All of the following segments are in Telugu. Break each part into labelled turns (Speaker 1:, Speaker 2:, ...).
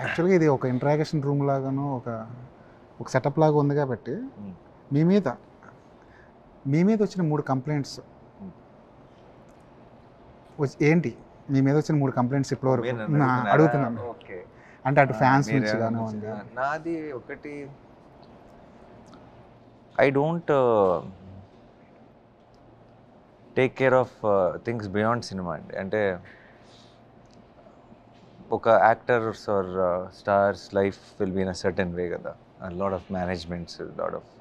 Speaker 1: యాక్చువల్గా ఇది ఒక ఇంట్రాగేషన్ రూమ్ లాగాను ఒక సెటప్ లాగా ఉంది కాబట్టి మీ మీద వచ్చిన 3 కంప్లైంట్స్ ఏంటి? మీ మీద వచ్చిన 3 కంప్లైంట్స్ ఇప్పటివరకు అడుగుతున్నాను.
Speaker 2: ఓకే,
Speaker 1: అంటే అటు ఫ్యాన్స్ నుంచి కానివ్వండి.
Speaker 2: నాది ఒకటి, I don't take care of things beyond cinema అండి. అంటే ఒక actors are stars life will be in a certain way కదా, lot of managements, lot of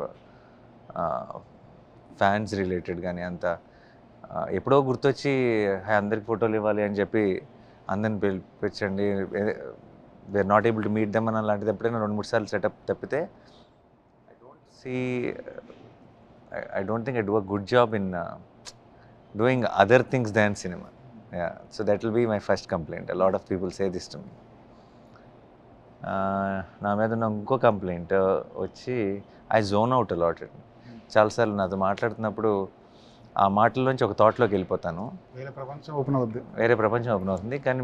Speaker 2: fans related కానీ అంత ఎప్పుడో గుర్తొచ్చి అందరికి ఫోటోలు ఇవ్వాలి అని చెప్పి అందరిని పిలిపించండి, we are not able to meet them అని అలాంటిది ఎప్పుడైనా 2-3 సార్లు సెటప్ తప్పితే I don't think I do a good job in doing other things than cinema. Yeah, so that will be my first complaint. A lot of people say this to me. నా మీద ఉన్న ఇంకో కంప్లైంట్ వచ్చి ఐ జోన్ అవుట్ అలాట్. చాలాసార్లు నాతో మాట్లాడుతున్నప్పుడు ఆ మాటల్లోంచి ఒక థాట్లోకి వెళ్ళిపోతాను,
Speaker 1: వేరే ప్రపంచం ఓపెన్
Speaker 2: అవుతుంది. కానీ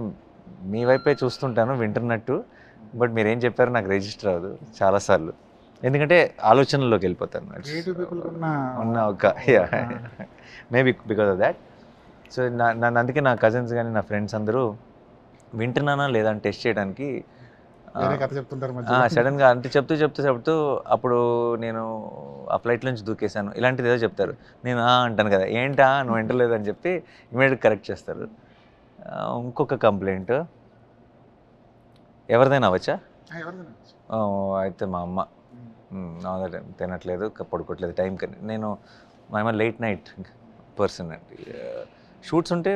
Speaker 2: మీ వైపే చూస్తుంటాను వింటున్నట్టు, బట్ మీరేం చెప్పారో నాకు రిజిస్టర్ అవ్వదు చాలాసార్లు, ఎందుకంటే ఆలోచనల్లోకి వెళ్ళిపోతాను. ఉన్న ఒక maybe because of that. So నన్ను అందుకే నా కజిన్స్ కానీ నా ఫ్రెండ్స్ అందరూ వింటున్నానా లేదా అని టెస్ట్ చేయడానికి సడన్గా అంటే చెప్తూ అప్పుడు నేను ఆ ఫ్లైట్ నుంచి దూకేశాను ఇలాంటిది ఏదో చెప్తారు, నేను అంటాను కదా ఏంటా నువ్వు వింటలేదు అని చెప్పి ఇమీడియట్గా కరెక్ట్ చేస్తారు. ఇంకొక కంప్లైంట్ ఎవరిదైనా అవ్వచ్చా? అయితే మా అమ్మ తినట్లేదు, పడుకోవట్లేదు టైం కని. నేను మా అమ్మ లేట్ నైట్ పర్సన్ అండి. షూట్స్ ఉంటే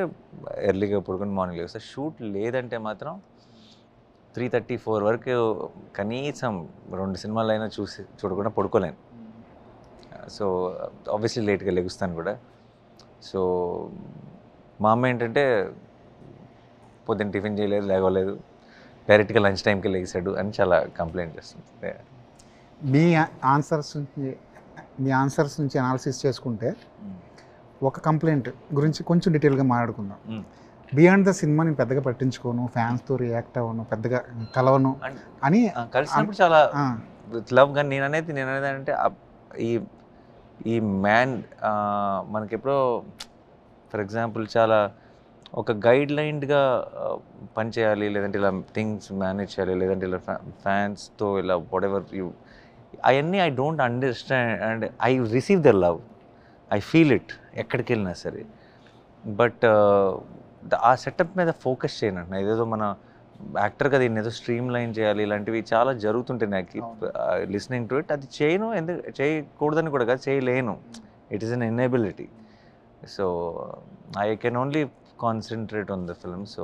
Speaker 2: ఎర్లీగా పడుకుని మార్నింగ్ లేస్తా, షూట్ లేదంటే మాత్రం 3:30-4 వరకు కనీసం 2 సినిమాలు అయినా చూడకుండా పడుకోలేను. సో ఆబ్వియస్లీ లేట్గా లెగుస్తాను కూడా. సో మా అమ్మ ఏంటంటే పొద్దున్న టిఫిన్ చేయలేదు, లేవలేదు, డైరెక్ట్గా లంచ్ టైంకి లెగిసాడు అని చాలా కంప్లైంట్ చేస్తుంది.
Speaker 1: మీ ఆన్సర్స్ నుంచి అనాలిసిస్ చేసుకుంటే ఒక కంప్లైంట్ గురించి కొంచెం డీటెయిల్గా మాట్లాడుకుందాం. బియాండ్ ద సినిమా నేను పెద్దగా పట్టించుకోను, ఫ్యాన్స్తో రియాక్ట్ అవ్వను, పెద్దగా కలవను అని
Speaker 2: కలిసినప్పుడు చాలా లవ్. కానీ నేను అనేది అంటే ఈ మ్యాన్ మనకెప్పుడో ఫర్ ఎగ్జాంపుల్ చాలా ఒక గైడ్ లైన్గా పనిచేయాలి, లేదంటే ఇలా థింగ్స్ మేనేజ్ చేయాలి, లేదంటే ఇలా ఫ్యాన్స్తో ఇలా వాట్ ఎవర్ అవన్నీ I don't understand and I receive the love, I feel it ఎక్కడికి వెళ్ళినా సరే. బట్ ఆ సెటప్ మీద ఫోకస్ చేయను. ఏదేదో మన యాక్టర్ కదా దీన్ని ఏదో స్ట్రీమ్ లైన్ చేయాలి, ఇలాంటివి చాలా జరుగుతుంటాయి. నాకు లిస్నింగ్ టు ఇట్, అది చేయను, ఎందుకు చేయకూడదని కూడా కాదు, చేయలేను. It is an inability. So I can only concentrate on the film. So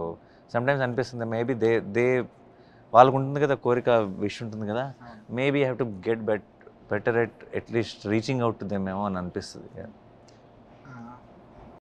Speaker 2: sometimes అనిపిస్తుంది మేబీ దే వాళ్ళకు ఉంటుంది కదా కోరిక, విష్ ఉంటుంది కదా, maybe I have to get better at least reaching out to them ఏమో అని అనిపిస్తుంది.